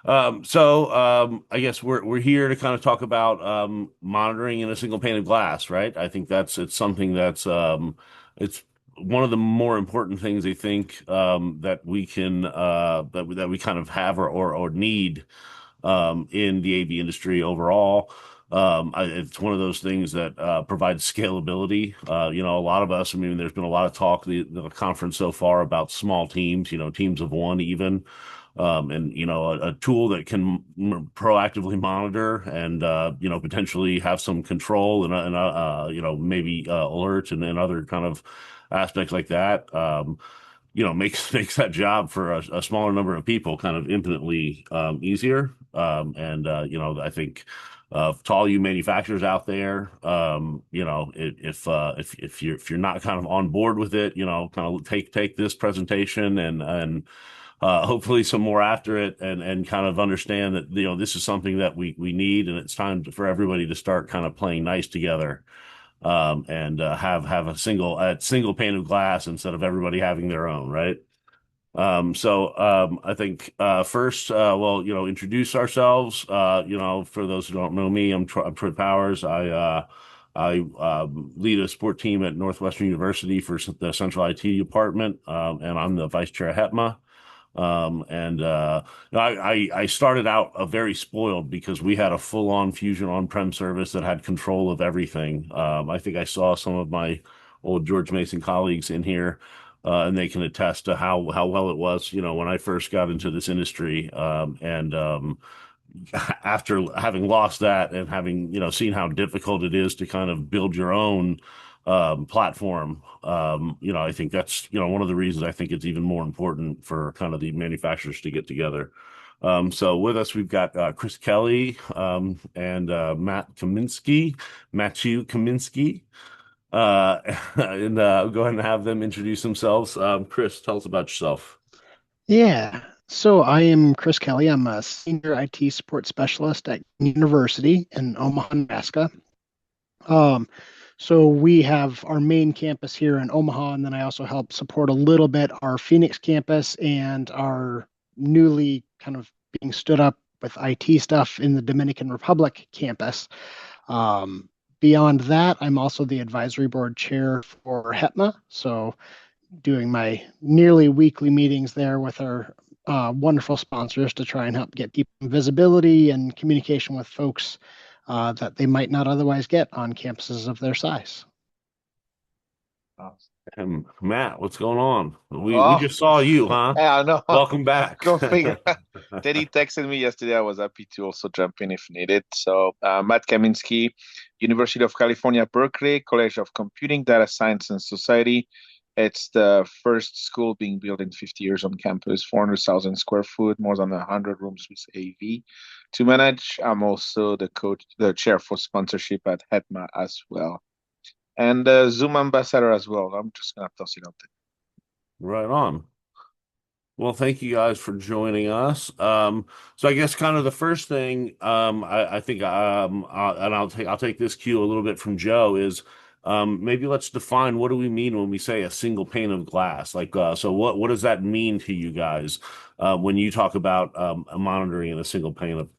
I guess we're here to kind of talk about monitoring in a single pane of glass, right? I think it's something that's it's one of the more important things I think that we can that we kind of have or need in the AV industry overall. It's one of those things that provides scalability. A lot of us, I mean, there's been a lot of talk the conference so far about small teams, teams of one even. And a tool that can proactively monitor and potentially have some control and maybe alerts and other kind of aspects like that. Makes that job for a smaller number of people kind of infinitely easier. I think to all you manufacturers out there, if you're not kind of on board with it, kind of take this presentation and hopefully some more after it and kind of understand that this is something that we need, and it's time for everybody to start kind of playing nice together, and have a single pane of glass instead of everybody having their own, right? I think first, introduce ourselves. For those who don't know me, I'm Trent Powers. I lead a sport team at Northwestern University for the Central IT department, and I'm the vice chair of HETMA. I started out very spoiled because we had a full-on Fusion on-prem service that had control of everything. I think I saw some of my old George Mason colleagues in here, and they can attest to how well it was, when I first got into this industry. After having lost that and having, seen how difficult it is to kind of build your own platform. I think that's, one of the reasons I think it's even more important for kind of the manufacturers to get together. So with us, we've got Chris Kelly and Mattieu Kaminski. And go ahead and have them introduce themselves. Chris, tell us about yourself. Yeah. So I am Chris Kelly. I'm a senior IT support specialist at University in Omaha, Nebraska. Um, so we have our main campus here in Omaha, and then I also help support a little bit our Phoenix campus and our newly kind of being stood up with IT stuff in the Dominican Republic campus. Beyond that, I'm also the advisory board chair for HETMA. So doing my nearly weekly meetings there with our wonderful sponsors to try and help get people visibility and communication with folks that they might not otherwise get on campuses of their size. And Matt, what's going on? We Oh, just saw you, huh? yeah, I know. Welcome back. Go figure. Teddy texted me yesterday. I was happy to also jump in if needed. So, Matt Kaminski, University of California, Berkeley, College of Computing, Data Science, and Society. It's the first school being built in 50 years on campus, 400,000 square foot, more than 100 rooms with AV to manage. I'm also the chair for sponsorship at HETMA as well, and Zoom ambassador as well. I'm just gonna toss it out there. Right on. Well, thank you guys for joining us. So I guess kind of the first thing, I think, and I'll take this cue a little bit from Joe is, maybe let's define what do we mean when we say a single pane of glass? Like, so what does that mean to you guys, when you talk about, monitoring in a single pane of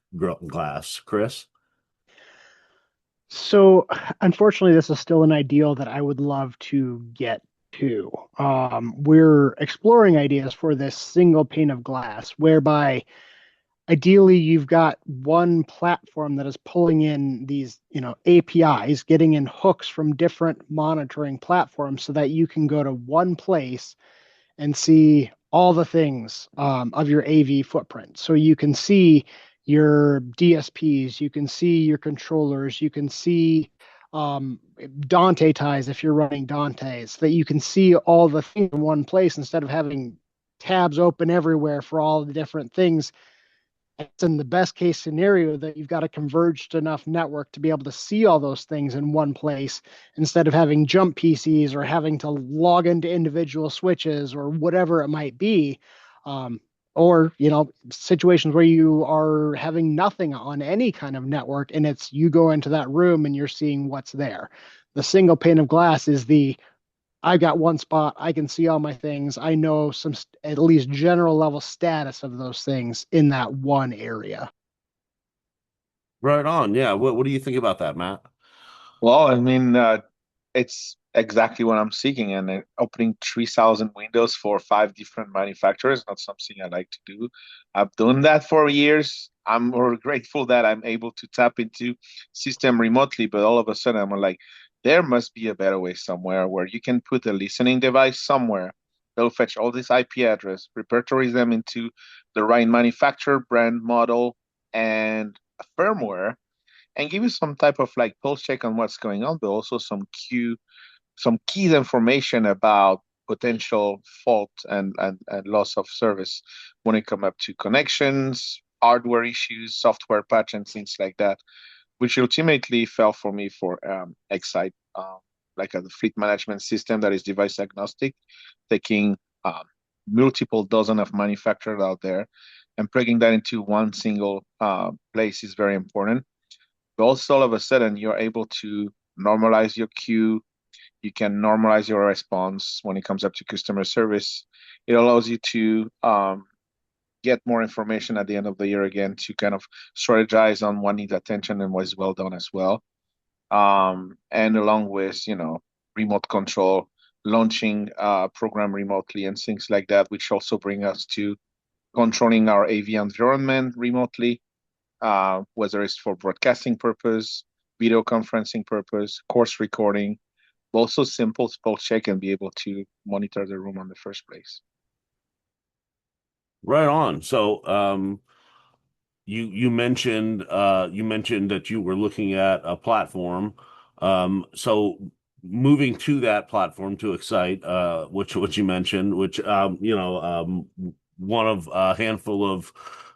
glass, Chris? So, unfortunately, this is still an ideal that I would love to get to. We're exploring ideas for this single pane of glass, whereby ideally you've got one platform that is pulling in these, APIs, getting in hooks from different monitoring platforms so that you can go to one place and see all the things of your AV footprint. So you can see your DSPs, you can see your controllers, you can see Dante ties if you're running Dantes, so that you can see all the things in one place instead of having tabs open everywhere for all the different things. It's in the best case scenario that you've got a converged enough network to be able to see all those things in one place instead of having jump PCs or having to log into individual switches or whatever it might be. Um, or, situations where you are having nothing on any kind of network and you go into that room and you're seeing what's there. The single pane of glass is I've got one spot. I can see all my things. I know some at least general level status of those things in that one area. Right on. Yeah. What do you think about that, Matt? Well, I mean, it's exactly what I'm seeking, and opening 3,000 windows for five different manufacturers, not something I like to do. I've done that for years. I'm more grateful that I'm able to tap into system remotely, but all of a sudden I'm like, there must be a better way somewhere where you can put a listening device somewhere. They'll fetch all this IP address, repertories them into the right manufacturer, brand, model, and firmware, and give you some type of like pulse check on what's going on, but also some key information about potential fault and loss of service when it come up to connections, hardware issues, software patch, and things like that, which ultimately fell for me for Excite, like a fleet management system that is device agnostic, taking multiple dozen of manufacturers out there and plugging that into one single place is very important. But also, all of a sudden, you're able to normalize your queue. You can normalize your response when it comes up to customer service. It allows you to get more information at the end of the year again to kind of strategize on what needs attention and what is well done as well. And along with, remote control, launching program remotely and things like that, which also bring us to controlling our AV environment remotely, whether it's for broadcasting purpose, video conferencing purpose, course recording, also simple spell check and be able to monitor the room on the first place. Right on. So, you mentioned that you were looking at a platform. So moving to that platform to Excite, which you mentioned, which one of a handful of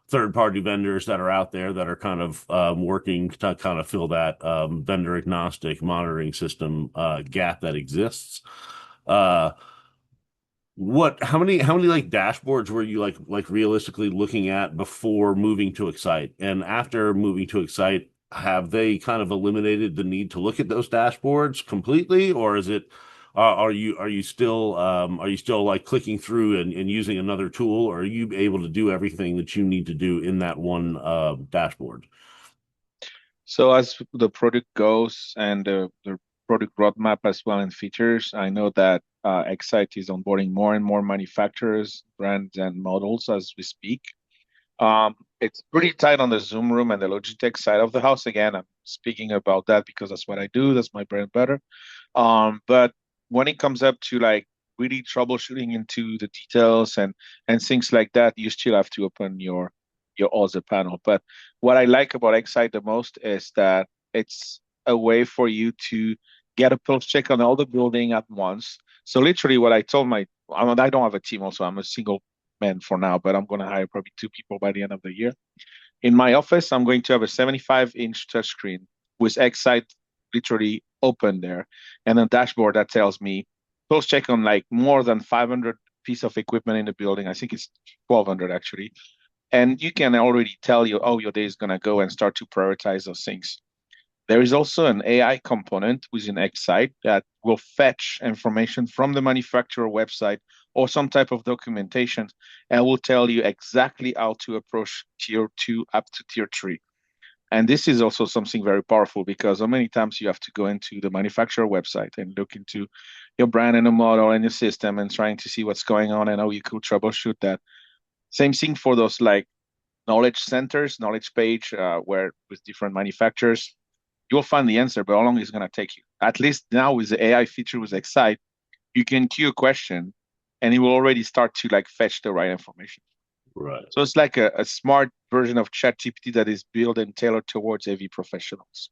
third-party vendors that are out there that are kind of working to kind of fill that vendor agnostic monitoring system gap that exists. Uh, how many like dashboards were you like realistically looking at before moving to Excite? And after moving to Excite, have they kind of eliminated the need to look at those dashboards completely, or is it are you still like clicking through and using another tool, or are you able to do everything that you need to do in that one dashboard? So as the product goes and the product roadmap as well and features, I know that Excite is onboarding more and more manufacturers, brands, and models as we speak. It's pretty tight on the Zoom room and the Logitech side of the house. Again, I'm speaking about that because that's what I do. That's my bread and butter. But when it comes up to like really troubleshooting into the details and things like that, you still have to open your other panel. But what I like about Excite the most is that it's a way for you to get a pulse check on all the building at once. So literally, what I told I don't have a team. Also, I'm a single man for now, but I'm going to hire probably two people by the end of the year. In my office, I'm going to have a 75-inch touchscreen with Excite literally open there, and a dashboard that tells me pulse check on like more than 500 piece of equipment in the building. I think it's 1,200 actually, and you can already tell you, oh, your day is going to go and start to prioritize those things. There is also an AI component within Excite that will fetch information from the manufacturer website or some type of documentation and will tell you exactly how to approach tier 2 up to tier 3. And this is also something very powerful because how many times you have to go into the manufacturer website and look into your brand and the model and your system and trying to see what's going on and how you could troubleshoot that. Same thing for those like knowledge centers, knowledge page, where with different manufacturers, you'll find the answer, but how long is it going to take you? At least now with the AI feature with Excite, you can queue a question and it will already start to like fetch the right information. Right. So it's like a smart version of ChatGPT that is built and tailored towards AV professionals.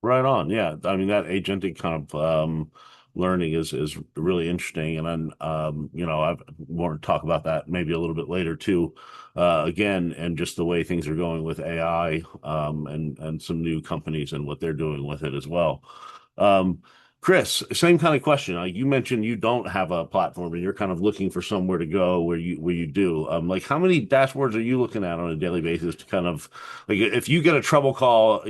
Right on. Yeah. I mean, that agentic kind of learning is really interesting. And then I want to talk about that maybe a little bit later too. Again, and just the way things are going with AI and some new companies and what they're doing with it as well. Um, Chris, same kind of question. Like you mentioned, you don't have a platform, and you're kind of looking for somewhere to go where you do. Like how many dashboards are you looking at on a daily basis to kind of like if you get a trouble call,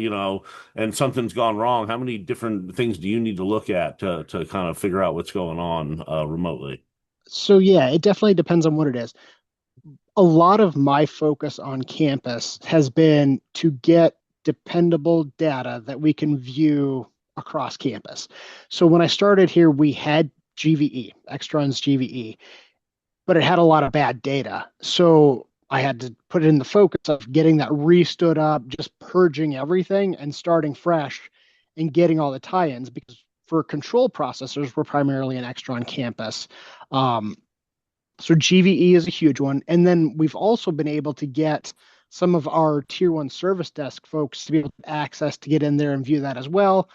and something's gone wrong, how many different things do you need to look at to kind of figure out what's going on remotely? So yeah, it definitely depends on what it is. A lot of my focus on campus has been to get dependable data that we can view across campus. So when I started here, we had GVE, Extron's GVE, but it had a lot of bad data. So I had to put it in the focus of getting that restood up, just purging everything and starting fresh and getting all the tie-ins because for control processors, we're primarily an Extron campus. Um, so GVE is a huge one. And then we've also been able to get some of our tier one service desk folks to be able to access to get in there and view that as well,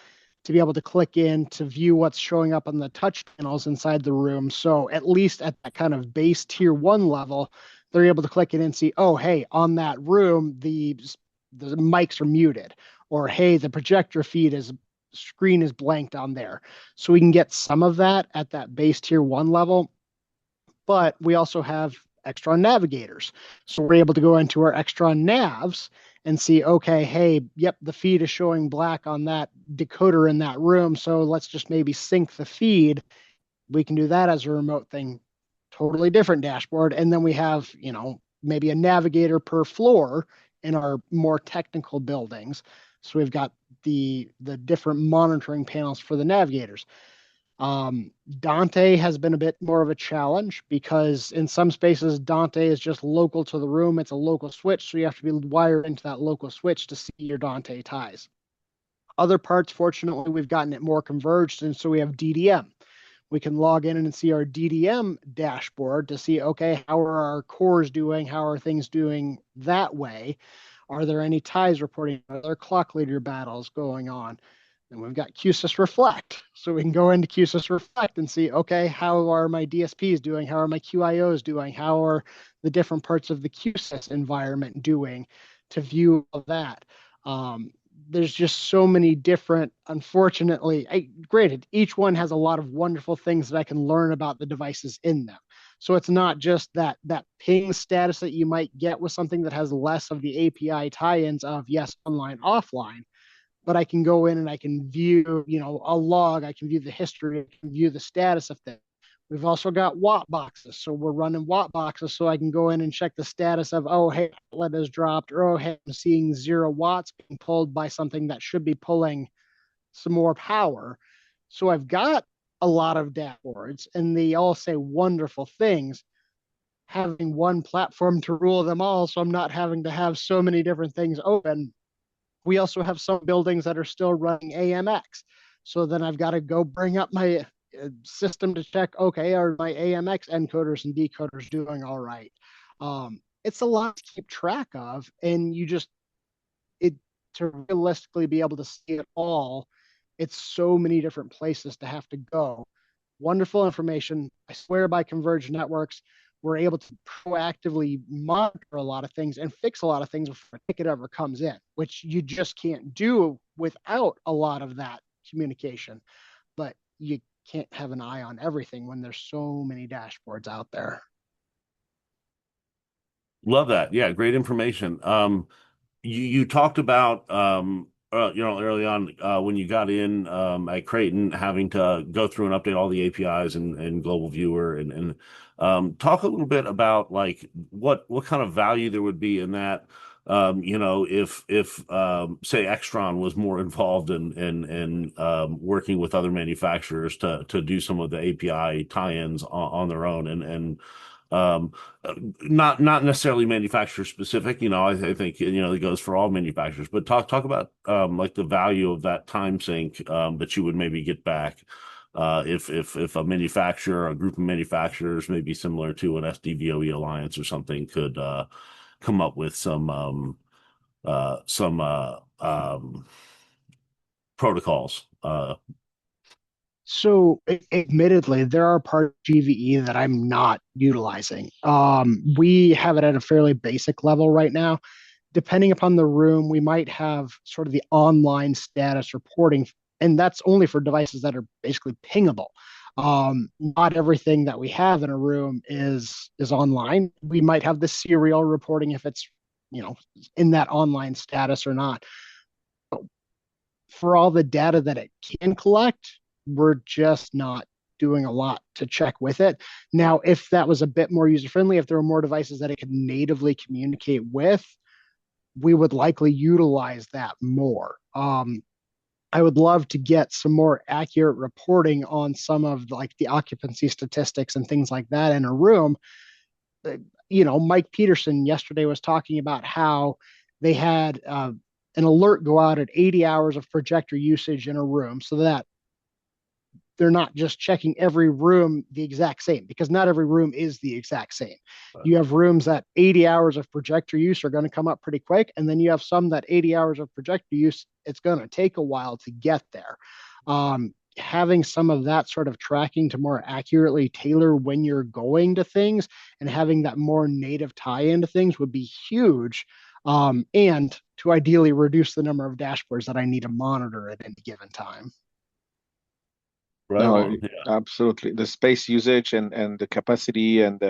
to be able to click in to view what's showing up on the touch panels inside the room. So at least at that kind of base tier one level, they're able to click in and see, oh, hey, on that room, the mics are muted, or hey, the projector feed is screen is blanked on there. So we can get some of that at that base tier one level, but we also have Extron navigators. So we're able to go into our Extron navs and see, okay, hey, yep, the feed is showing black on that decoder in that room. So let's just maybe sync the feed. We can do that as a remote thing, totally different dashboard. And then we have, maybe a navigator per floor in our more technical buildings. So we've got the different monitoring panels for the navigators. Dante has been a bit more of a challenge because in some spaces, Dante is just local to the room. It's a local switch, so you have to be wired into that local switch to see your Dante ties. Other parts, fortunately, we've gotten it more converged, and so we have DDM. We can log in and see our DDM dashboard to see, okay, how are our cores doing? How are things doing that way? Are there any ties reporting? Are there clock leader battles going on? And we've got QSys Reflect. So we can go into QSys Reflect and see, okay, how are my DSPs doing? How are my QIOs doing? How are the different parts of the QSys environment doing to view all that? There's just so many different, unfortunately, granted, each one has a lot of wonderful things that I can learn about the devices in them. So it's not just that ping status that you might get with something that has less of the API tie-ins of yes, online, offline, but I can go in and I can view, a log, I can view the history, I can view the status of things. We've also got watt boxes. So we're running watt boxes so I can go in and check the status of, oh, hey, outlet has dropped, or oh, hey, I'm seeing 0 watts being pulled by something that should be pulling some more power. So I've got a lot of dashboards and they all say wonderful things. Having one platform to rule them all, so I'm not having to have so many different things open. We also have some buildings that are still running AMX. So then I've got to go bring up my system to check, okay, are my AMX encoders and decoders doing all right? It's a lot to keep track of. And to realistically be able to see it all, it's so many different places to have to go. Wonderful information. I swear by converged networks, we're able to proactively monitor a lot of things and fix a lot of things before a ticket ever comes in, which you just can't do without a lot of that communication. But you can't have an eye on everything when there's so many dashboards out there. Love that. Yeah, great information. You talked about early on when you got in at Creighton having to go through and update all the APIs and Global Viewer and talk a little bit about like what kind of value there would be in that. If say Extron was more involved in working with other manufacturers to do some of the API tie-ins on their own and um, not necessarily manufacturer specific. I think it goes for all manufacturers. But talk about like the value of that time sync that you would maybe get back if a manufacturer, a group of manufacturers, maybe similar to an SDVOE alliance or something, could come up with some protocols. So, admittedly, there are parts of GVE that I'm not utilizing. We have it at a fairly basic level right now. Depending upon the room, we might have sort of the online status reporting and that's only for devices that are basically pingable. Not everything that we have in a room is online. We might have the serial reporting if it's, in that online status or not. But for all the data that it can collect, we're just not doing a lot to check with it. Now, if that was a bit more user friendly, if there were more devices that it could natively communicate with, we would likely utilize that more. I would love to get some more accurate reporting on some of like the occupancy statistics and things like that in a room. Mike Peterson yesterday was talking about how they had an alert go out at 80 hours of projector usage in a room so that they're not just checking every room the exact same, because not every room is the exact same. You have rooms that 80 hours of projector use are going to come up pretty quick, and then you have some that 80 hours of projector use, it's going to take a while to get there. Having some of that sort of tracking to more accurately tailor when you're going to things and having that more native tie into things would be huge. And to ideally reduce the number of dashboards that I need to monitor at any given time. Right No, on. Yeah. absolutely. The space usage and the capacity and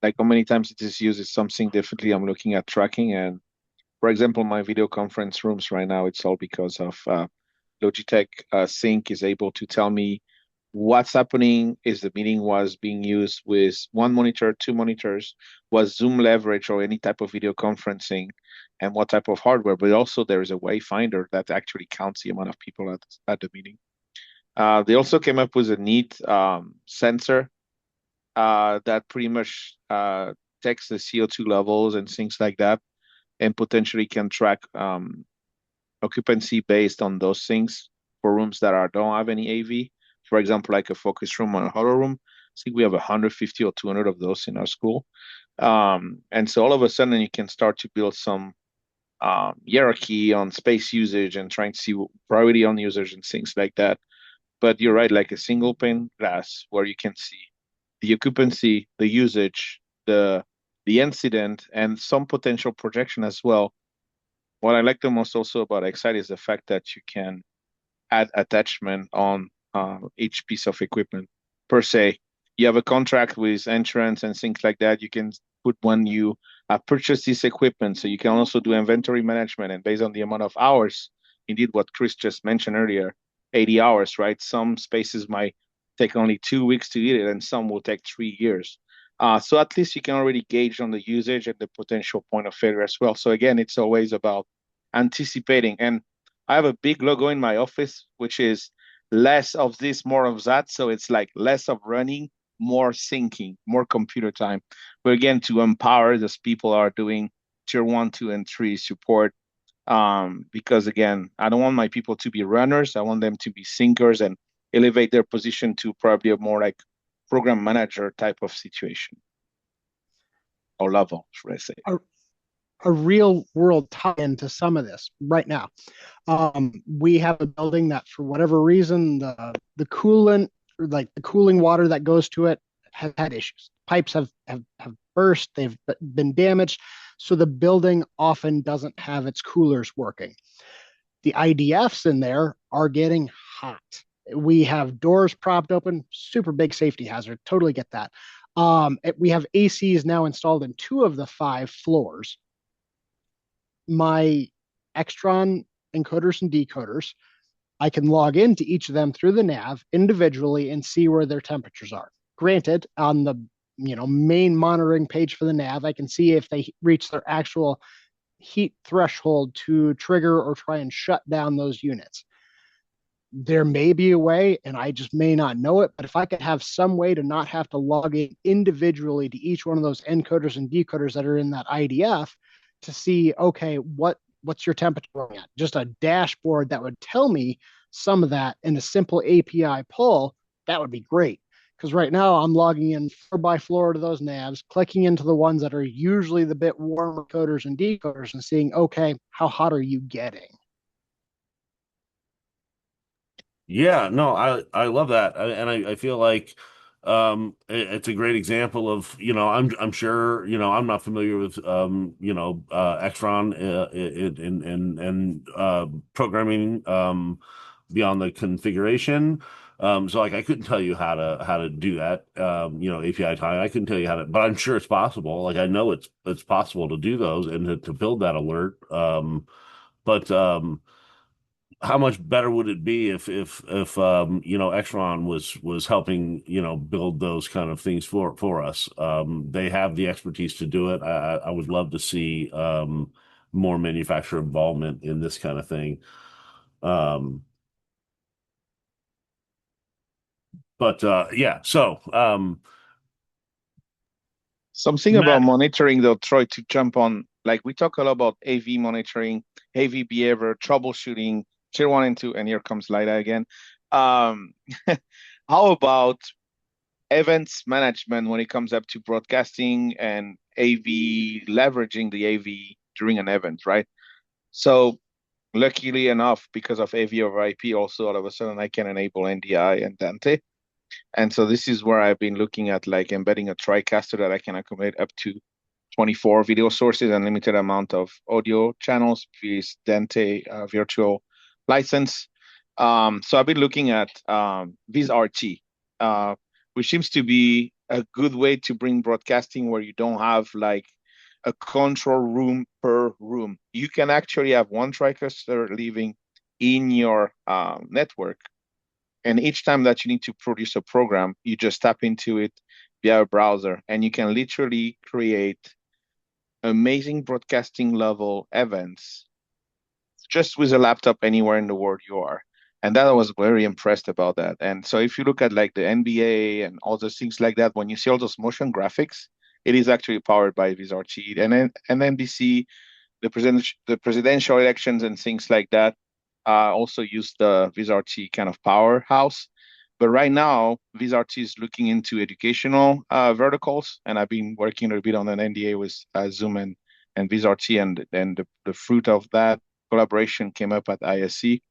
like how many times it is used is something definitely I'm looking at tracking. And for example, my video conference rooms right now, it's all because of Logitech Sync is able to tell me what's happening. Is the meeting was being used with one monitor, two monitors, was Zoom leverage or any type of video conferencing, and what type of hardware. But also there is a wayfinder that actually counts the amount of people at the meeting. They also came up with a neat sensor that pretty much takes the CO2 levels and things like that, and potentially can track occupancy based on those things for rooms that don't have any AV. For example, like a focus room or a huddle room. I think we have 150 or 200 of those in our school. And so all of a sudden you can start to build some hierarchy on space usage and trying to see priority on users and things like that. But you're right, like a single pane glass where you can see the occupancy, the usage, the incident, and some potential projection as well. What I like the most also about Excite is the fact that you can add attachment on each piece of equipment per se. You have a contract with insurance and things like that. You can put when you purchase this equipment, so you can also do inventory management, and based on the amount of hours, indeed what Chris just mentioned earlier, 80 hours, right? Some spaces might take only 2 weeks to get it, and some will take 3 years. So at least you can already gauge on the usage and the potential point of failure as well. So again, it's always about anticipating. And I have a big logo in my office, which is less of this, more of that. So it's like less of running, more thinking, more computer time. But again, to empower those people are doing tier 1, 2, and 3 support. Because again, I don't want my people to be runners. I want them to be thinkers and elevate their position to probably a more like program manager type of situation or level, should I say. A real world tie-in to some of this right now. We have a building that for whatever reason, the coolant, like the cooling water that goes to it, have had issues. Pipes have burst, they've been damaged. So the building often doesn't have its coolers working. The IDFs in there are getting hot. We have doors propped open, super big safety hazard. Totally get that. We have ACs now installed in 2 of the 5 floors. My Extron encoders and decoders, I can log into each of them through the nav individually and see where their temperatures are. Granted, on the main monitoring page for the nav, I can see if they reach their actual heat threshold to trigger or try and shut down those units. There may be a way, and I just may not know it, but if I could have some way to not have to log in individually to each one of those encoders and decoders that are in that IDF to see, okay, what's your temperature going at? Just a dashboard that would tell me some of that in a simple API pull, that would be great. Because right now I'm logging in floor by floor to those navs, clicking into the ones that are usually the bit warmer coders and decoders and seeing, okay, how hot are you getting? Yeah, no, I love that. I feel like it's a great example of, I'm sure, I'm not familiar with Extron in programming, beyond the configuration. So like I couldn't tell you how to do that. API tying. I couldn't tell you how to, but I'm sure it's possible. Like I know it's possible to do those and to build that alert. But how much better would it be if Exron was helping build those kind of things for us? They have the expertise to do it. I would love to see more manufacturer involvement in this kind of thing. Um, but yeah, so Something about Matt, monitoring, though, Troy, to jump on, like we talk a lot about AV monitoring, AV behavior, troubleshooting, tier one and two, and here comes Lida again. Um, how about events management when it comes up to broadcasting and AV, leveraging the AV during an event, right? So luckily enough, because of AV over IP, also all of a sudden I can enable NDI and Dante. And so this is where I've been looking at like embedding a TriCaster that I can accommodate up to 24 video sources and limited amount of audio channels with Dante virtual license. So I've been looking at VizRT, which seems to be a good way to bring broadcasting where you don't have like a control room per room. You can actually have one TriCaster living in your network, and each time that you need to produce a program, you just tap into it via a browser, and you can literally create amazing broadcasting level events just with a laptop anywhere in the world you are. And that I was very impressed about that. And so if you look at like the NBA and all those things like that, when you see all those motion graphics, it is actually powered by VizRT. And then and NBC, the presidential elections and things like that also use the VizRT kind of powerhouse. But right now, VizRT is looking into educational verticals, and I've been working a bit on an NDA with Zoom and VizRT, and the fruit of that collaboration came up at ISC,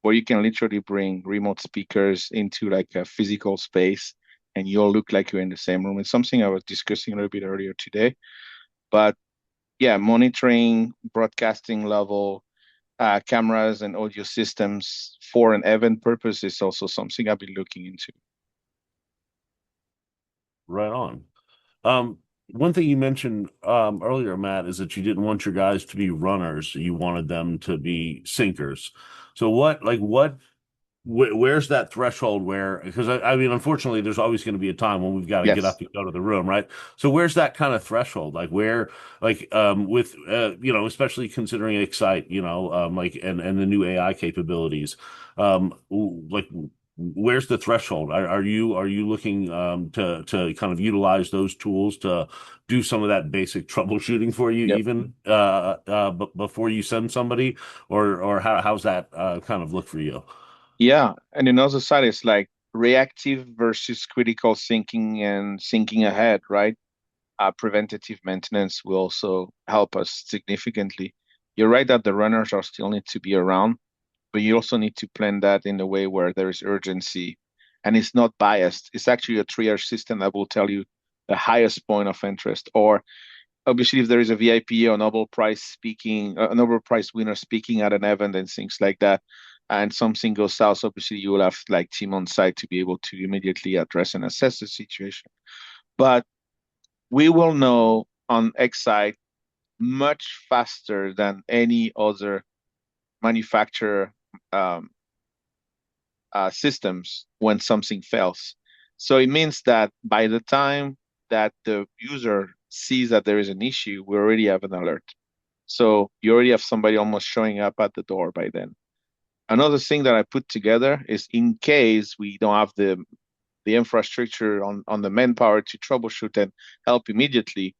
where you can literally bring remote speakers into like a physical space, and you'll look like you're in the same room. It's something I was discussing a little bit earlier today. But yeah, monitoring, broadcasting level cameras and audio systems for an event purpose is also something I've been looking into. right on. One thing you mentioned earlier, Matt, is that you didn't want your guys to be runners. You wanted them to be sinkers. So where's that threshold where, because I mean, unfortunately, there's always going to be a time when we've got to get Yes. up and go to the room, right? So where's that kind of threshold? Like where, like with especially considering Excite, like and the new AI capabilities, like where's the threshold? Are you looking to kind of utilize those tools to do some of that basic troubleshooting for you, Yep. even before you send somebody, or how's that kind of look for you? Yeah. And another side is like reactive versus critical thinking and thinking ahead, right? Preventative maintenance will also help us significantly. You're right that the runners are still need to be around, but you also need to plan that in a way where there is urgency and it's not biased. It's actually a triage system that will tell you the highest point of interest. Or obviously, if there is a VIP or Nobel Prize speaking, a Nobel Prize winner speaking at an event and things like that, and something goes south, obviously you will have like team on site to be able to immediately address and assess the situation. But we will know on Excite much faster than any other manufacturer um, systems when something fails. So it means that by the time that the user sees that there is an issue, we already have an alert. So you already have somebody almost showing up at the door by then. Another thing that I put together is in case we don't have the infrastructure on the manpower to troubleshoot and help immediately,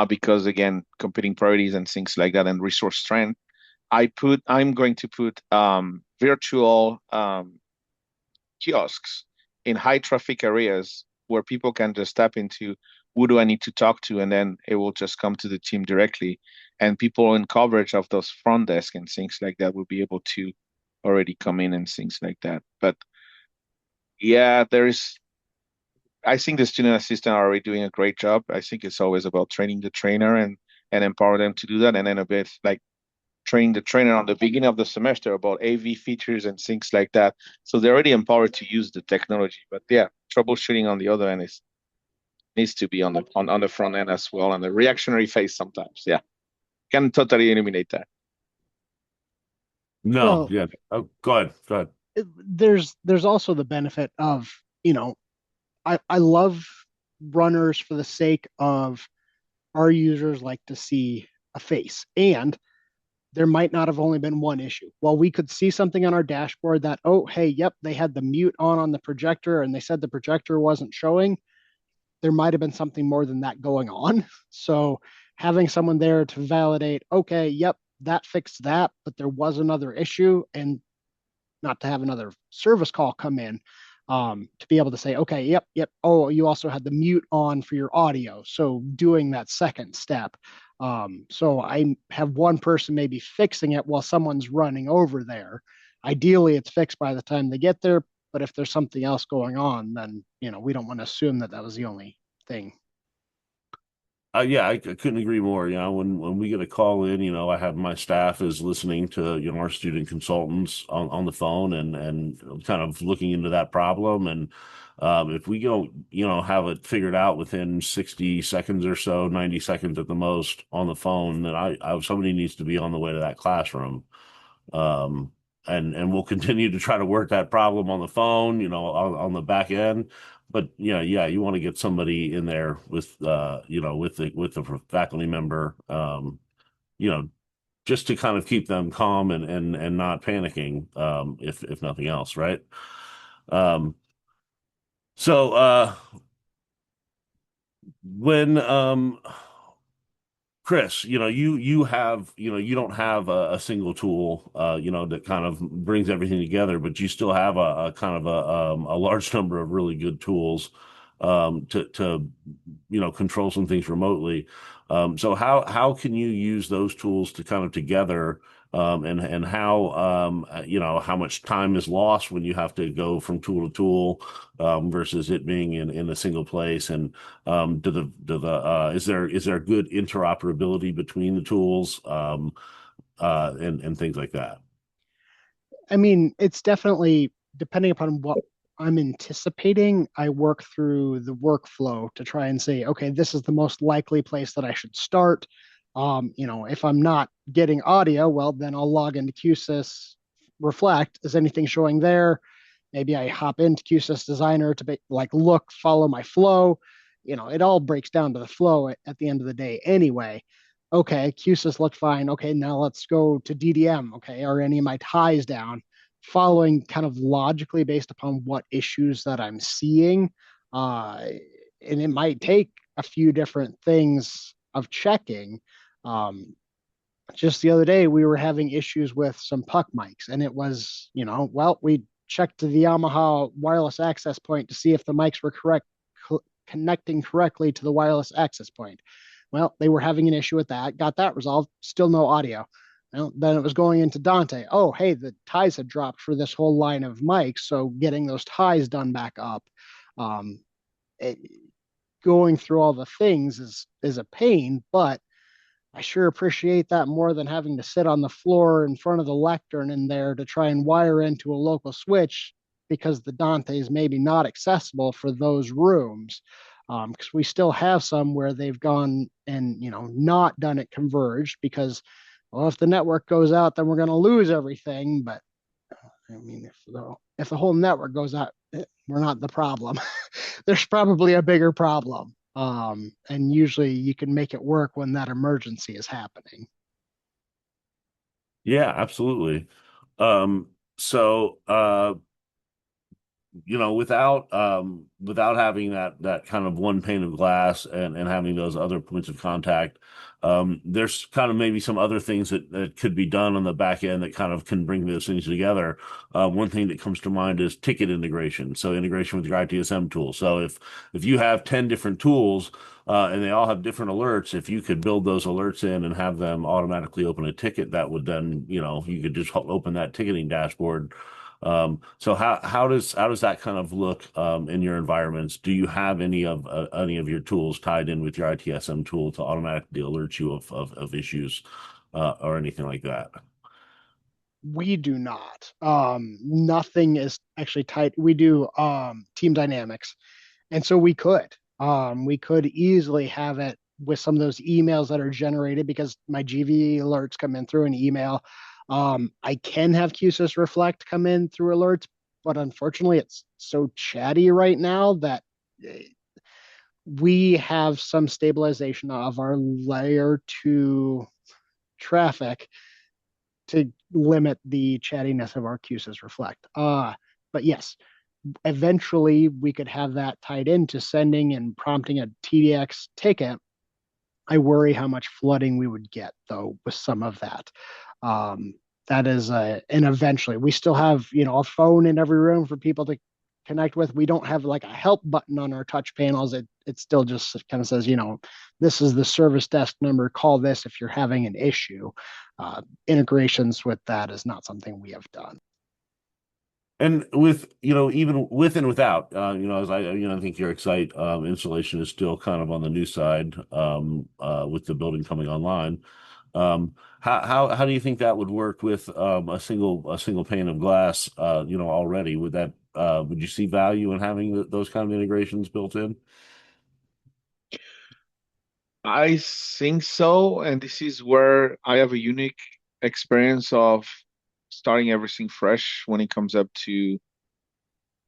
because again, competing priorities and things like that and resource strength, I'm going to put virtual kiosks in high traffic areas where people can just tap into who do I need to talk to, and then it will just come to the team directly. And people in coverage of those front desk and things like that will be able to already come in and things like that. But yeah, I think the student assistant are already doing a great job. I think it's always about training the trainer and empower them to do that, and then a bit like train the trainer on the beginning of the semester about AV features and things like that. So they're already empowered to use the technology. But yeah, troubleshooting on the other end needs to be on the front end as well, and the reactionary phase sometimes. Yeah, can totally eliminate that. No, Well, yeah. Oh, go ahead. Go ahead. there's also the benefit of, I love runners for the sake of our users like to see a face. And there might not have only been one issue. Well, we could see something on our dashboard that, oh, hey, yep, they had the mute on the projector and they said the projector wasn't showing. There might have been something more than that going on. So having someone there to validate, okay, yep, that fixed that, but there was another issue, and not to have another service call come in, to be able to say, okay, yep. Oh, you also had the mute on for your audio. So doing that second step. So I have one person maybe fixing it while someone's running over there. Ideally, it's fixed by the time they get there. But if there's something else going on, then we don't want to assume that was the only thing. Yeah, I couldn't agree more. When we get a call in, I have my staff is listening to, our student consultants on the phone and kind of looking into that problem. And if we don't, have it figured out within 60 seconds or so, 90 seconds at the most on the phone, then somebody needs to be on the way to that classroom. Um, and we'll continue to try to work that problem on the phone, on the back end. But yeah, you want to get somebody in there with with the faculty member, just to kind of keep them calm and not panicking, if nothing else, right? Um, so when Chris, you have, you don't have a single tool, that kind of brings everything together, but you still have a kind of a large number of really good tools, to control some things remotely. So how can you use those tools to kind of together, and how, how much time is lost when you have to go from tool to tool, versus it being in a single place, and is there good interoperability between the tools, and things like that? I mean, it's definitely depending upon what I'm anticipating. I work through the workflow to try and say, okay, this is the most likely place that I should start. If I'm not getting audio, well, then I'll log into QSys Reflect. Is anything showing there? Maybe I hop into QSys Designer to follow my flow. It all breaks down to the flow at the end of the day anyway. Okay, QSys looked fine. Okay, now let's go to DDM. Okay, are any of my ties down? Following kind of logically based upon what issues that I'm seeing. And it might take a few different things of checking. Just the other day, we were having issues with some puck mics, and it was, well, we checked the Yamaha wireless access point to see if the mics were connecting correctly to the wireless access point. Well, they were having an issue with that, got that resolved, still no audio. Well, then it was going into Dante. Oh, hey, the ties had dropped for this whole line of mics. So getting those ties done back up, um, it, going through all the things is a pain, but I sure appreciate that more than having to sit on the floor in front of the lectern in there to try and wire into a local switch because the Dante is maybe not accessible for those rooms. Because we still have some where they've gone and not done it converged because, well, if the network goes out, then we're going to lose everything. But I mean, if the whole network goes out, we're not the problem. There's probably a bigger problem. And usually you can make it work when that emergency is happening. Yeah, absolutely. So without having that kind of one pane of glass and having those other points of contact, there's kind of maybe some other things that could be done on the back end that kind of can bring those things together. One thing that comes to mind is ticket integration. So integration with your ITSM tool. So if you have 10 different tools, and they all have different alerts, if you could build those alerts in and have them automatically open a ticket, that would then, you could just open that ticketing dashboard. So how does that kind of look, in your environments? Do you have any of your tools tied in with your ITSM tool to automatically alert you of issues, or anything like that? We do not. Nothing is actually tied. We do team dynamics, and so we could easily have it with some of those emails that are generated because my GV alerts come in through an email. I can have QSys Reflect come in through alerts, but unfortunately, it's so chatty right now that we have some stabilization of our layer two traffic to limit the chattiness of our QSys Reflect. But yes, eventually we could have that tied into sending and prompting a TDX ticket. I worry how much flooding we would get though with some of that. Um, that is and eventually we still have a phone in every room for people to connect with. We don't have like a help button on our touch panels. It still just kind of says, this is the service desk number. Call this if you're having an issue. Integrations with that is not something we have done. And with, even with and without, as I think your Excite installation is still kind of on the new side, with the building coming online. How do you think that would work with a single pane of glass, already? Would you see value in having those kind of integrations built in? I think so, and this is where I have a unique experience of starting everything fresh when it comes up to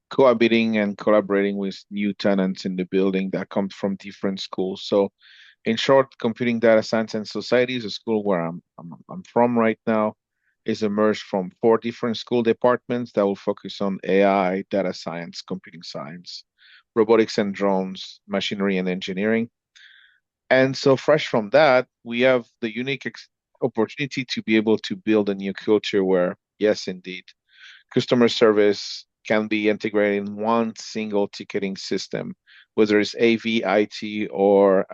cohabiting and collaborating with new tenants in the building that come from different schools. So, in short, computing data science and society is a school where I'm from right now. Is emerged from 4 different school departments that will focus on AI, data science, computing science, robotics and drones, machinery and engineering. And so, fresh from that, we have the unique opportunity to be able to build a new culture where, yes, indeed, customer service can be integrated in one single ticketing system, whether it's AV, IT, or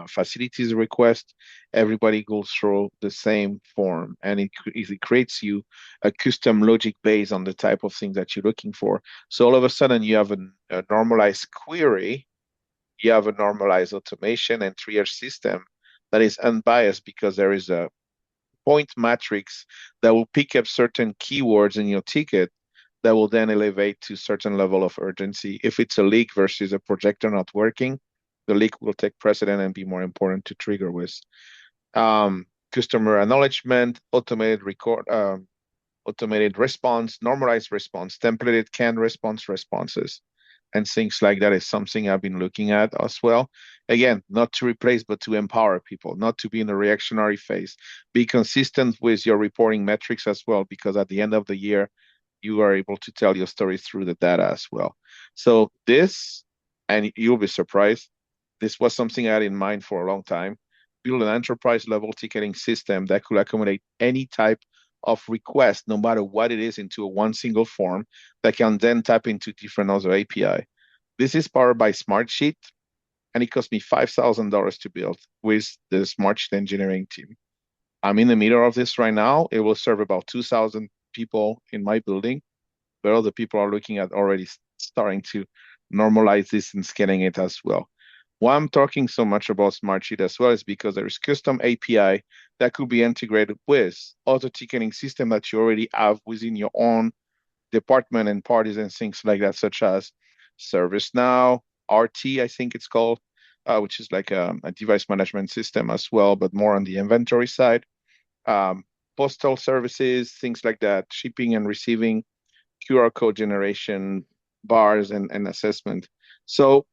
facilities request. Everybody goes through the same form, and it creates you a custom logic based on the type of thing that you're looking for. So all of a sudden, you have a normalized query, you have a normalized automation and triage system that is unbiased because there is a point matrix that will pick up certain keywords in your ticket that will then elevate to certain level of urgency. If it's a leak versus a projector not working, the leak will take precedent and be more important to trigger with. Customer acknowledgement, automated response, normalized response, templated canned responses, and things like that is something I've been looking at as well. Again, not to replace, but to empower people, not to be in a reactionary phase. Be consistent with your reporting metrics as well, because at the end of the year, you are able to tell your story through the data as well. So this, and you'll be surprised, this was something I had in mind for a long time. Build an enterprise level ticketing system that could accommodate any type of request, no matter what it is, into a one single form that can then tap into different other API. This is powered by Smartsheet, and it cost me $5,000 to build with the Smartsheet engineering team. I'm in the middle of this right now. It will serve about 2,000 people in my building, but other people are looking at already starting to normalize this and scaling it as well. Why I'm talking so much about Smartsheet as well is because there is custom API that could be integrated with other ticketing system that you already have within your own department and parties and things like that, such as ServiceNow, RT, I think it's called, which is like a device management system as well, but more on the inventory side. Postal services, things like that, shipping and receiving, QR code generation, bars, and assessment. So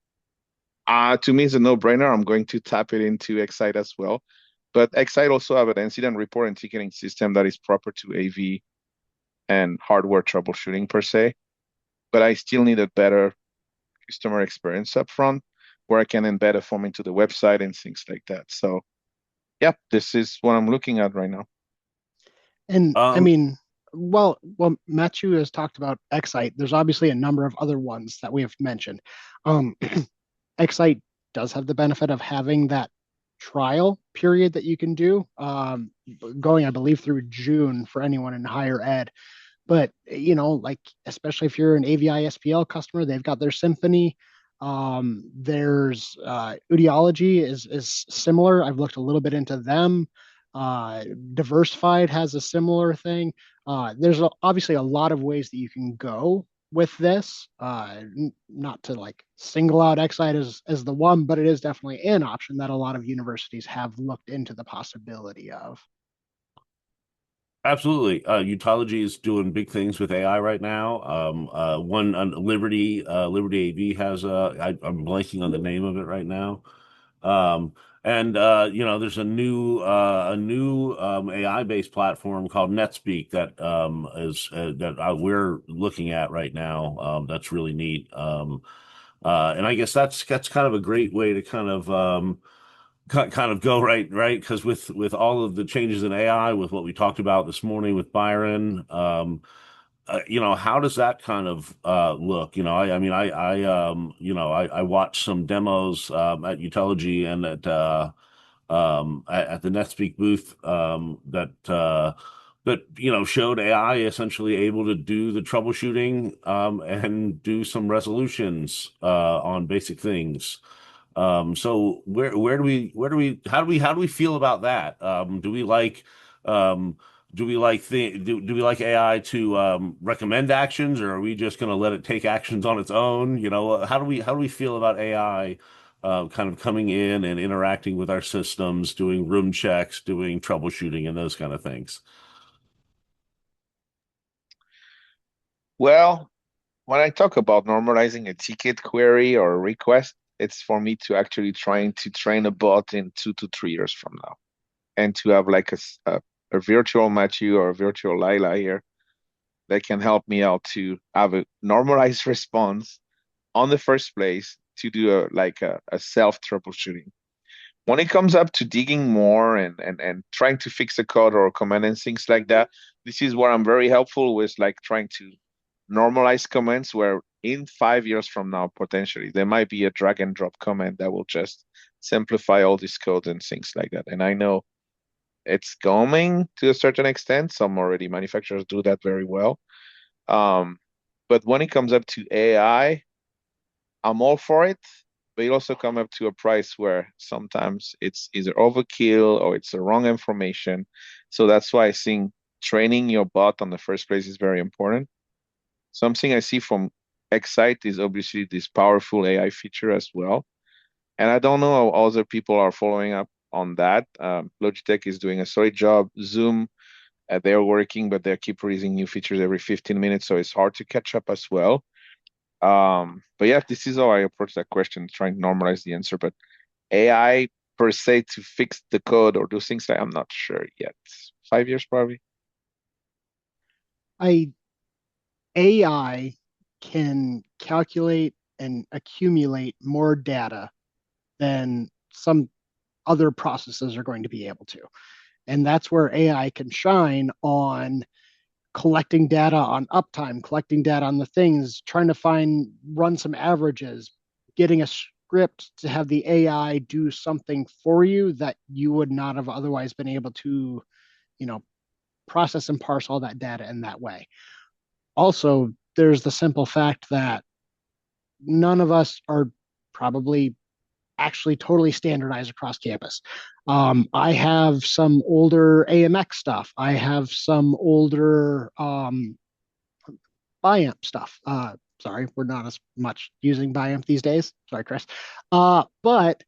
to me, it's a no-brainer. I'm going to tap it into Excite as well. But Excite also have an incident report and ticketing system that is proper to AV and hardware troubleshooting per se. But I still need a better customer experience up front where I can embed a form into the website and things like that. So, yeah, this is what I'm looking at right now. And I Um, mean, well, Matthew has talked about Excite. There's obviously a number of other ones that we have mentioned. Um, Excite does have the benefit of having that trial period that you can do, going, I believe, through June for anyone in higher ed. But like especially if you're an AVI SPL customer, they've got their Symphony. There's Udiology is similar. I've looked a little bit into them. Diversified has a similar thing. There's obviously a lot of ways that you can go with this. Not to like single out Excite as the one, but it is definitely an option that a lot of universities have looked into the possibility of. Absolutely. Utology is doing big things with AI right now. One Liberty AV has I'm blanking on the name of it right now. And there's a new AI based platform called NetSpeak that is that we're looking at right now. That's really neat. And I guess that's kind of a great way to kind of go right because with all of the changes in AI, with what we talked about this morning with Byron, how does that kind of look? I mean, I watched some demos at Utology and at the NetSpeak booth that showed AI essentially able to do the troubleshooting and do some resolutions on basic things. So how do we feel about that? Um, do we like AI to recommend actions, or are we just going to let it take actions on its own? How do we feel about AI kind of coming in and interacting with our systems, doing room checks, doing troubleshooting, and those kind of things? Well, when I talk about normalizing a ticket query or a request, it's for me to actually trying to train a bot in 2 to 3 years from now, and to have like a virtual Mattieu or a virtual Lila here that can help me out to have a normalized response on the first place to do a self troubleshooting. When it comes up to digging more and trying to fix a code or a command and things like that, this is where I'm very helpful with like trying to normalize comments where in 5 years from now, potentially, there might be a drag and drop comment that will just simplify all this code and things like that. And I know it's coming to a certain extent. Some already manufacturers do that very well. Um, but when it comes up to AI, I'm all for it, but it also come up to a price where sometimes it's either overkill or it's the wrong information. So that's why I think training your bot on the first place is very important. Something I see from Excite is obviously this powerful AI feature as well. And I don't know how other people are following up on that. Logitech is doing a solid job. Zoom, they're working, but they keep releasing new features every 15 minutes, so it's hard to catch up as well. But yeah, this is how I approach that question, trying to normalize the answer. But AI per se to fix the code or do things like I'm not sure yet. 5 years probably. I AI can calculate and accumulate more data than some other processes are going to be able to. And that's where AI can shine on collecting data on uptime, collecting data on the things, trying to run some averages, getting a script to have the AI do something for you that you would not have otherwise been able to, you know, process and parse all that data in that way. Also, there's the simple fact that none of us are probably actually totally standardized across campus. I have some older AMX stuff. I have some older BIAMP stuff. Sorry, we're not as much using BIAMP these days. Sorry, Chris. But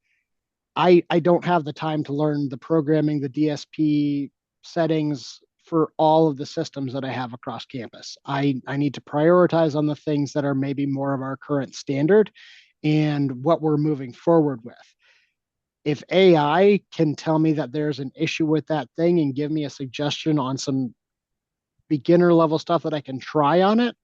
I don't have the time to learn the programming, the DSP settings for all of the systems that I have across campus. I need to prioritize on the things that are maybe more of our current standard and what we're moving forward with. If AI can tell me that there's an issue with that thing and give me a suggestion on some beginner level stuff that I can try on it,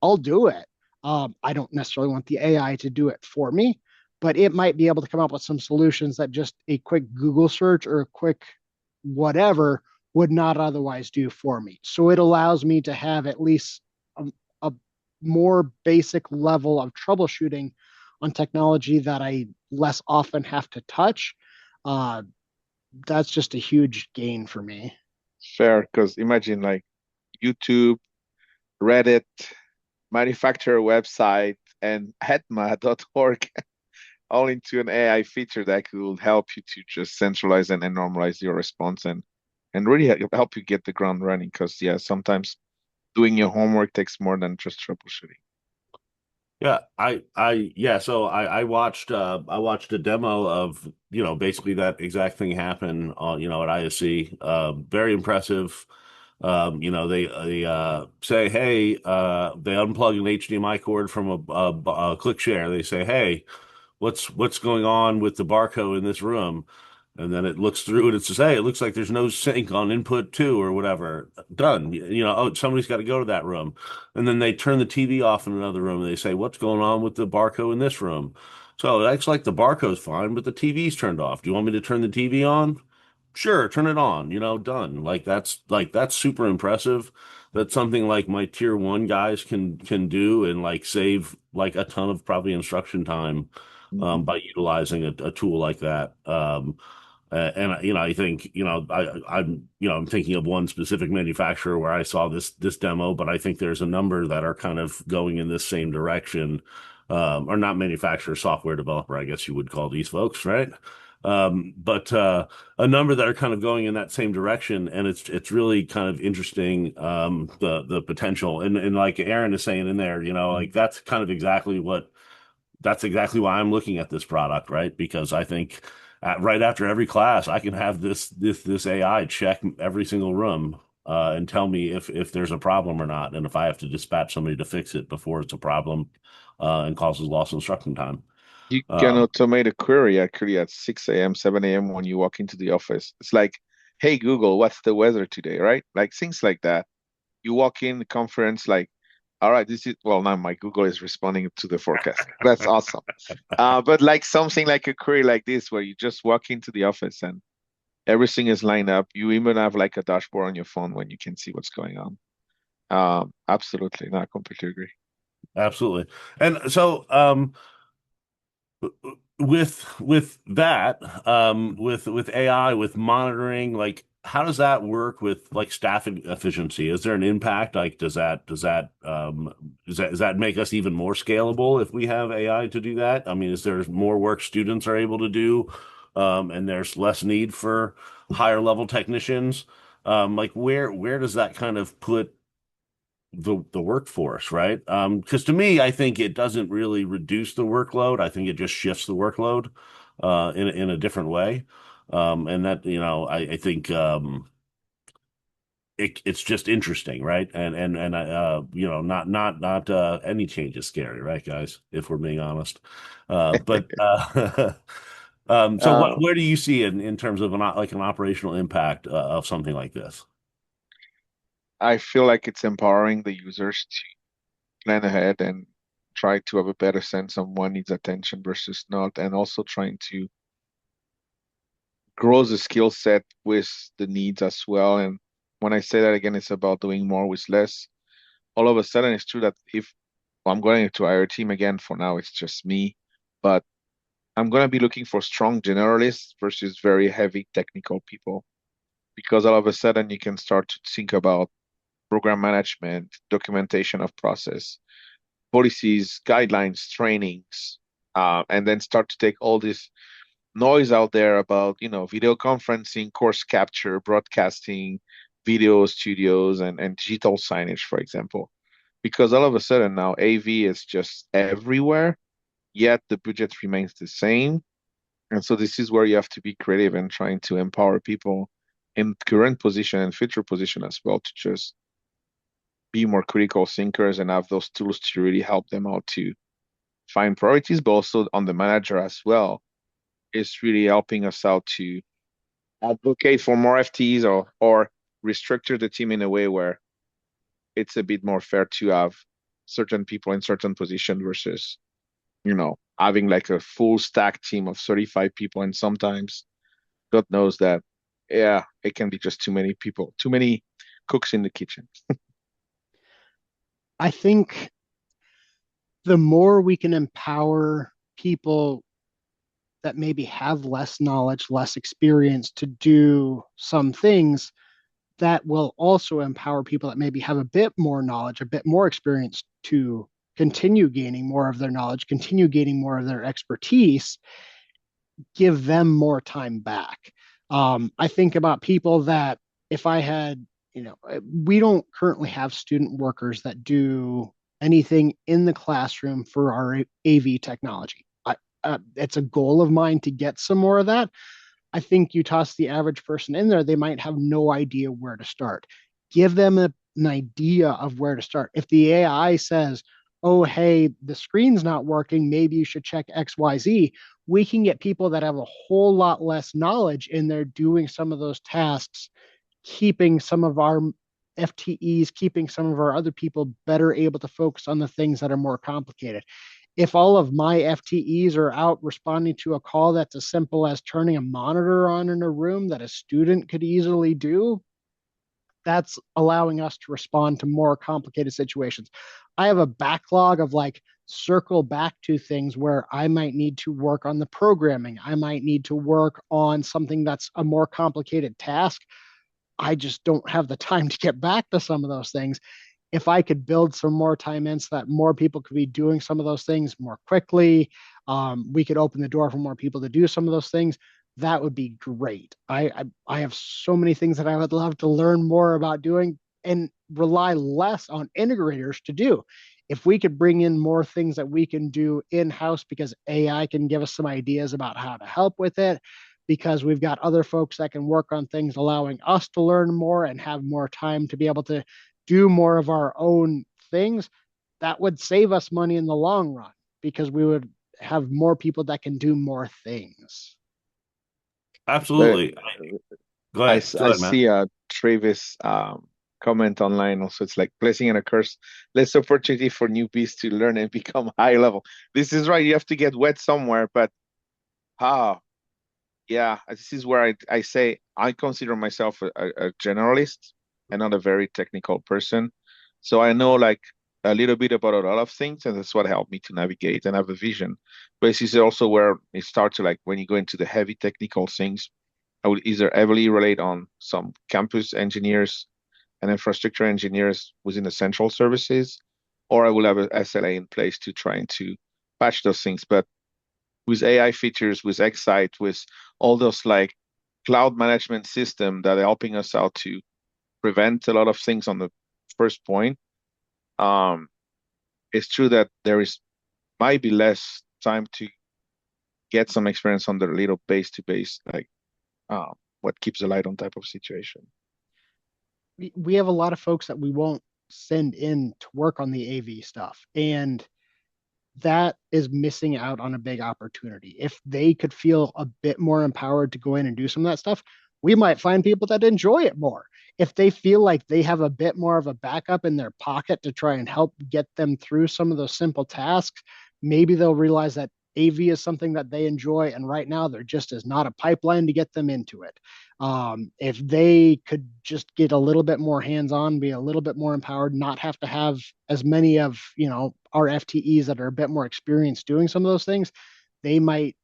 I'll do it. I don't necessarily want the AI to do it for me, but it might be able to come up with some solutions that just a quick Google search or a quick whatever would not otherwise do for me. So it allows me to have at least a more basic level of troubleshooting on technology that I less often have to touch. Uh, that's just a huge gain for me. Fair, because imagine like YouTube, Reddit, manufacturer website, and HETMA.org all into an AI feature that could help you to just centralize and normalize your response. And and really help you get the ground running. Because yeah, sometimes doing your homework takes more than just troubleshooting. Yeah, yeah, so I watched a demo of, basically that exact thing happen at ISC. Very impressive. They say, hey, they unplug an HDMI cord from a click share. They say, hey, what's going on with the barcode in this room? And then it looks through and it says, hey, it looks like there's no sync on input two or whatever. Done. Oh, somebody's got to go to that room. And then they turn the TV off in another room and they say, what's going on with the barcode in this room? So it acts like the barcode's fine, but the TV's turned off. Do you want me to turn the TV on? Sure, turn it on, done. That's super impressive. That's something like my tier one guys can do and like save like a ton of probably instruction time Mhm. by utilizing a tool like that. And I think I'm thinking of one specific manufacturer where I saw this demo, but I think there's a number that are kind of going in this same direction, or not manufacturer, software developer, I guess you would call these folks, right? But a number that are kind of going in that same direction, and it's really kind of interesting, the potential, and like Aaron is saying in there, like that's exactly why I'm looking at this product, right? Because I think right after every class, I can have this AI check every single room and tell me if there's a problem or not, and if I have to dispatch somebody to fix it before it's a problem and causes loss of instruction time. You can Um, automate a query actually at 6 a.m., 7 a.m. when you walk into the office. It's like, hey Google, what's the weather today, right? Like things like that. You walk in the conference like, all right, this is well now my Google is responding to the forecast. That's awesome. But like something like a query like this where you just walk into the office and everything is lined up. You even have like a dashboard on your phone when you can see what's going on. Absolutely. No, I completely agree. Absolutely. And so, with that, with AI, with monitoring, like how does that work with like staff efficiency? Is there an impact? Like, does that make us even more scalable if we have AI to do that? I mean, is there more work students are able to do, and there's less need for higher level technicians? Like where does that kind of put the workforce, right? Because to me, I think it doesn't really reduce the workload. I think it just shifts the workload in a different way. And that, I think it's just interesting, right? And not any change is scary, right, guys? If we're being honest. But so Uh, where do you see in terms of an operational impact of something like this? I feel like it's empowering the users to plan ahead and try to have a better sense of what needs attention versus not, and also trying to grow the skill set with the needs as well. And when I say that again, it's about doing more with less. All of a sudden, it's true that if well, I'm going to hire a team again, for now it's just me, but I'm going to be looking for strong generalists versus very heavy technical people because all of a sudden you can start to think about program management, documentation of process, policies, guidelines, trainings, and then start to take all this noise out there about, video conferencing, course capture, broadcasting, video studios, and digital signage, for example. Because all of a sudden now AV is just everywhere, yet the budget remains the same. And so this is where you have to be creative and trying to empower people in current position and future position as well to just be more critical thinkers and have those tools to really help them out to find priorities, but also on the manager as well. It's really helping us out to advocate for more FTEs or restructure the team in a way where it's a bit more fair to have certain people in certain position versus, having like a full stack team of 35 people. And sometimes God knows that, yeah, it can be just too many people, too many cooks in the kitchen. I think the more we can empower people that maybe have less knowledge, less experience to do some things, that will also empower people that maybe have a bit more knowledge, a bit more experience to continue gaining more of their knowledge, continue gaining more of their expertise, give them more time back. I think about people that if I had, we don't currently have student workers that do anything in the classroom for our AV technology. It's a goal of mine to get some more of that. I think you toss the average person in there, they might have no idea where to start. Give them an idea of where to start. If the AI says, oh, hey, the screen's not working, maybe you should check XYZ, we can get people that have a whole lot less knowledge in there doing some of those tasks, keeping some of our FTEs, keeping some of our other people better able to focus on the things that are more complicated. If all of my FTEs are out responding to a call that's as simple as turning a monitor on in a room that a student could easily do, that's allowing us to respond to more complicated situations. I have a backlog of like circle back to things where I might need to work on the programming. I might need to work on something that's a more complicated task. I just don't have the time to get back to some of those things. If I could build some more time in so that more people could be doing some of those things more quickly, we could open the door for more people to do some of those things. That would be great. I have so many things that I would love to learn more about doing and rely less on integrators to do. If we could bring in more things that we can do in house because AI can give us some ideas about how to help with it, because we've got other folks that can work on things, allowing us to learn more and have more time to be able to do more of our own things, that would save us money in the long run because we would have more people that can do more things. But Absolutely. Go ahead. Go I ahead, Matt. see Travis comment online also. It's like blessing and a curse. Less opportunity for newbies to learn and become high level. This is right. You have to get wet somewhere, but ah, yeah, this is where I say I consider myself a generalist and not a very technical person. So I know like a little bit about a lot of things, and that's what helped me to navigate and have a vision. But this is also where it starts to like when you go into the heavy technical things, I would either heavily relate on some campus engineers and infrastructure engineers within the central services, or I will have a SLA in place to trying to patch those things. But with AI features, with Excite, with all those like cloud management system that are helping us out to prevent a lot of things on the first point. It's true that there is might be less time to get some experience on the little base to base, like what keeps the light on type of situation. We have a lot of folks that we won't send in to work on the AV stuff. And that is missing out on a big opportunity. If they could feel a bit more empowered to go in and do some of that stuff, we might find people that enjoy it more. If they feel like they have a bit more of a backup in their pocket to try and help get them through some of those simple tasks, maybe they'll realize that AV is something that they enjoy. And right now, there just is not a pipeline to get them into it. If they could just get a little bit more hands-on, be a little bit more empowered, not have to have as many of our FTEs that are a bit more experienced doing some of those things, they might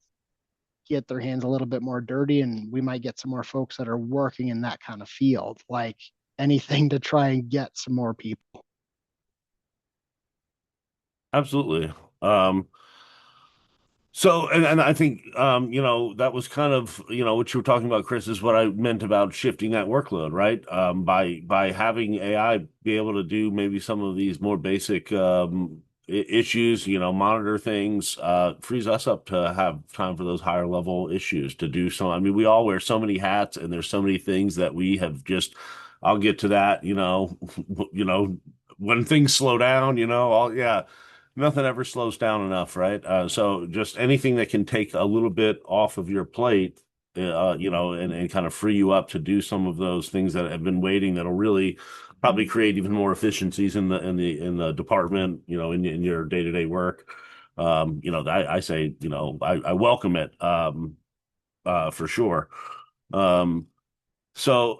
get their hands a little bit more dirty, and we might get some more folks that are working in that kind of field, like anything to try and get some more people. Absolutely. So, and I think, that was kind of, what you were talking about, Chris, is what I meant about shifting that workload, right? By having AI be able to do maybe some of these more basic issues, monitor things, frees us up to have time for those higher level issues to do some. I mean, we all wear so many hats, and there's so many things that we have just. I'll get to that, when things slow down, all yeah, nothing ever slows down enough, right? So just anything that can take a little bit off of your plate, and kind of free you up to do some of those things that have been waiting that'll really probably create even more efficiencies in the department, in your day-to-day work. I say, I welcome it, for sure. Um, so,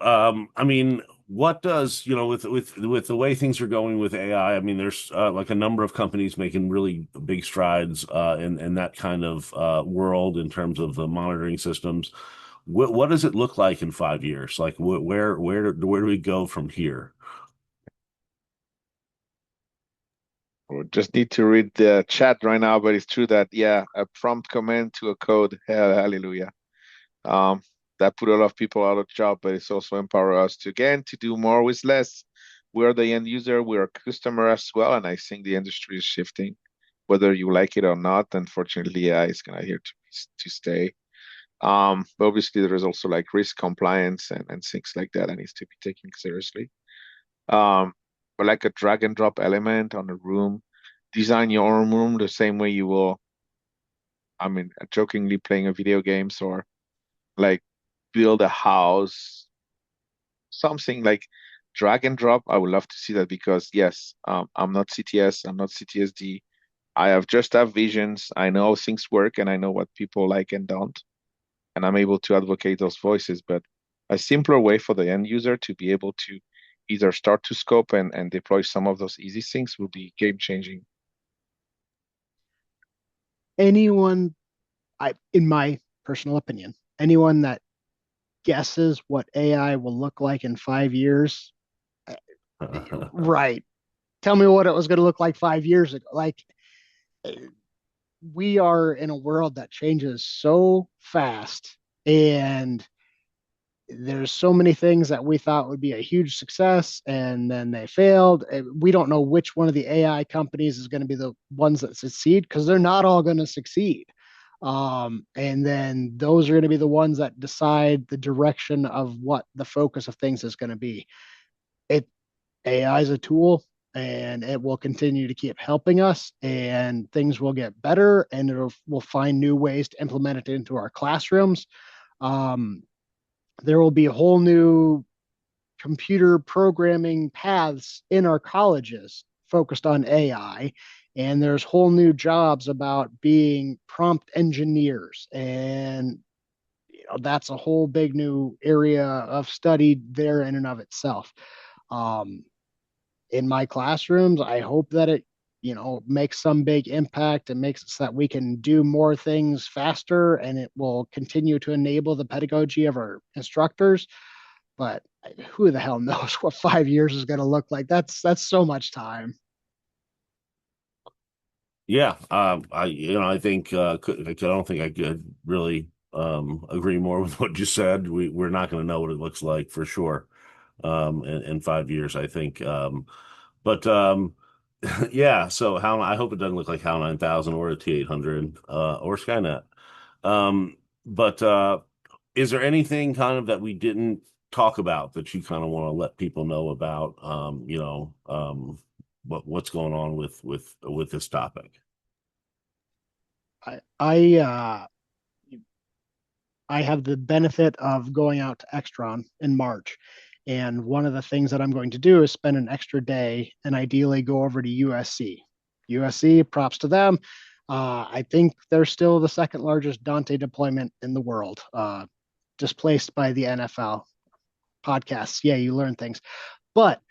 I mean, what does, with the way things are going with AI, I mean, there's like a number of companies making really big strides in that kind of world in terms of the monitoring systems. What does it look like in 5 years? Like where do we go from here? We just need to read the chat right now, but it's true that yeah, a prompt command to a code, hallelujah. Um, that put a lot of people out of job, but it's also empower us to, again, to do more with less. We're the end user, we're a customer as well, and I think the industry is shifting, whether you like it or not. Unfortunately, AI is kind of here to stay. But obviously, there is also like risk compliance and things like that needs to be taken seriously. But like a drag and drop element on a room, design your own room the same way you will, I mean, jokingly playing a video games, or like build a house, something like drag and drop. I would love to see that because yes, I'm not CTS, I'm not CTSD. I have visions. I know how things work and I know what people like and don't. And I'm able to advocate those voices. But a simpler way for the end user to be able to either start to scope and deploy some of those easy things will be game changing. Anyone, in my personal opinion, anyone that guesses what AI will look like in 5 years, right? Tell me what it was going to look like 5 years ago. Like, we are in a world that changes so fast, and there's so many things that we thought would be a huge success and then they failed. We don't know which one of the AI companies is going to be the ones that succeed because they're not all going to succeed. And then those are going to be the ones that decide the direction of what the focus of things is going to be. It AI is a tool, and it will continue to keep helping us, and things will get better, and we'll find new ways to implement it into our classrooms. Um, there will be whole new computer programming paths in our colleges focused on AI. And there's whole new jobs about being prompt engineers. And that's a whole big new area of study there in and of itself. Um, in my classrooms, I hope that it makes some big impact and makes it so that we can do more things faster, and it will continue to enable the pedagogy of our instructors. But who the hell knows what 5 years is going to look like? That's so much time. Yeah, I think I don't think I could really agree more with what you said. We're not going to know what it looks like for sure in 5 years, I think. But yeah, so how I hope it doesn't look like HAL 9000 or a T800 or Skynet. But is there anything kind of that we didn't talk about that you kind of want to let people know about? What's going on with this topic? I I uh, I have the benefit of going out to Extron in March. And one of the things that I'm going to do is spend an extra day and ideally go over to USC. USC, props to them. I think they're still the second largest Dante deployment in the world, displaced by the NFL podcasts. Yeah, you learn things. But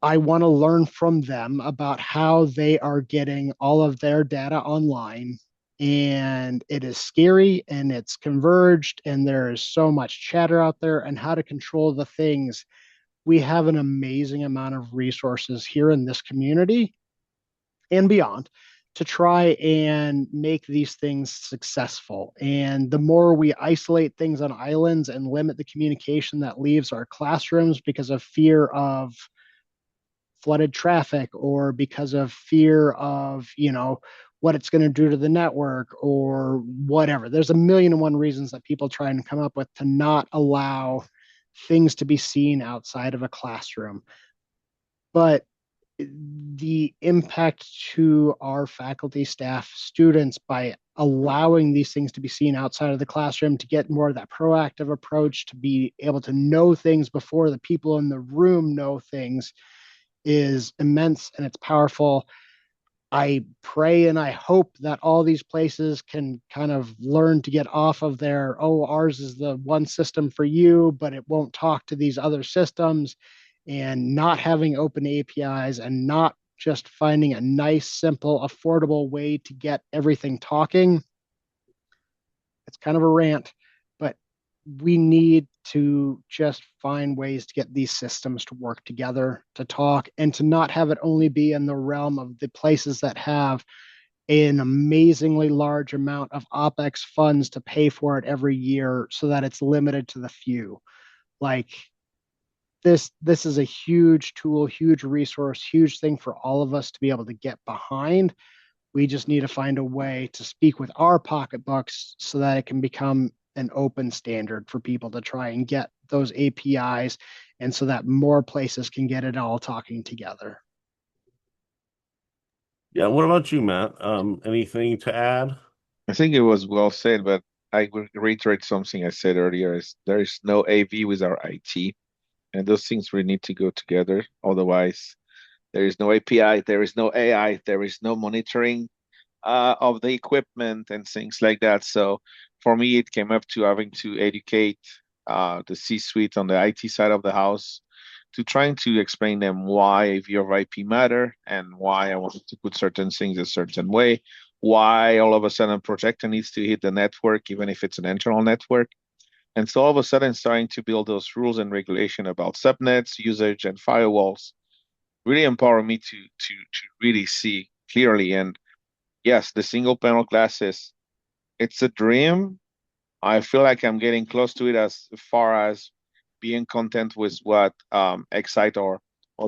I want to learn from them about how they are getting all of their data online. And it is scary and it's converged, and there is so much chatter out there, and how to control the things. We have an amazing amount of resources here in this community and beyond to try and make these things successful. And the more we isolate things on islands and limit the communication that leaves our classrooms because of fear of flooded traffic or because of fear of what it's going to do to the network or whatever, there's a million and one reasons that people try and come up with to not allow things to be seen outside of a classroom. But the impact to our faculty, staff, students by allowing these things to be seen outside of the classroom, to get more of that proactive approach, to be able to know things before the people in the room know things, is immense and it's powerful. I pray and I hope that all these places can kind of learn to get off of their, oh, ours is the one system for you, but it won't talk to these other systems, and not having open APIs and not just finding a nice, simple, affordable way to get everything talking. It's kind of a rant, but we need to just find ways to get these systems to work together, to talk, and to not have it only be in the realm of the places that have an amazingly large amount of OpEx funds to pay for it every year so that it's limited to the few. Like this is a huge tool, huge resource, huge thing for all of us to be able to get behind. We just need to find a way to speak with our pocketbooks so that it can become an open standard for people to try and get those APIs, and so that more places can get it all talking together. Yeah, what about you, Matt? Anything to add? I think it was well said, but I will reiterate something I said earlier is there is no AV without IT, and those things really need to go together. Otherwise, there is no API, there is no AI, there is no monitoring of the equipment and things like that. So for me, it came up to having to educate the C-suite on the IT side of the house to trying to explain them why AV over IP matter and why I wanted to put certain things a certain way, why all of a sudden a projector needs to hit the network, even if it's an internal network. And so all of a sudden starting to build those rules and regulation about subnets, usage, and firewalls really empower me to really see clearly. And yes, the single panel glasses, it's a dream. I feel like I'm getting close to it as far as being content with what Excite or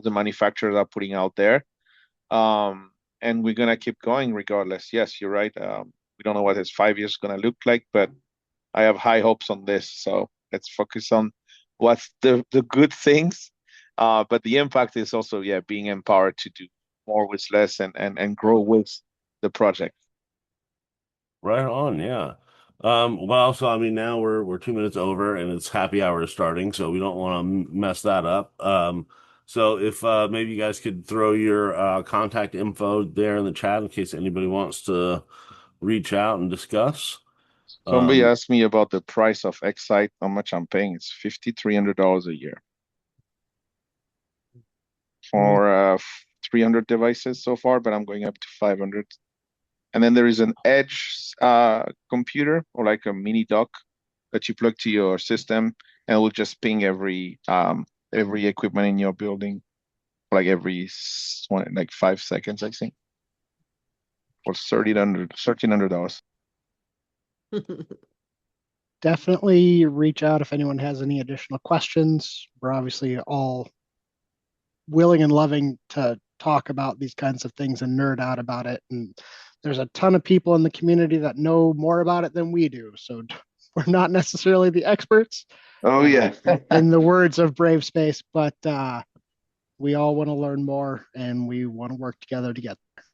the manufacturers are putting out there. And we're gonna keep going regardless. Yes, you're right. We don't know what this 5 years gonna look like, but I have high hopes on this. So let's focus on what's the good things. But the impact is also, yeah, being empowered to do more with less and grow with the project. Right on, yeah. Well, so I mean, now we're 2 minutes over, and it's happy hour is starting, so we don't want to mess that up. So if maybe you guys could throw your contact info there in the chat in case anybody wants to reach out and discuss. Somebody Um, asked me about the price of Excite, how much I'm paying. It's $5,300 a year for 300 devices so far, but I'm going up to 500. And then there is an edge computer or like a mini dock that you plug to your system, and it will just ping every equipment in your building like like 5 seconds, I think, for $1,300. Definitely reach out if anyone has any additional questions. We're obviously all willing and loving to talk about these kinds of things and nerd out about it. And there's a ton of people in the community that know more about it than we do. So we're not necessarily the experts, Oh yeah. in the words of Brave Space, but we all want to learn more and we want to work together to get there.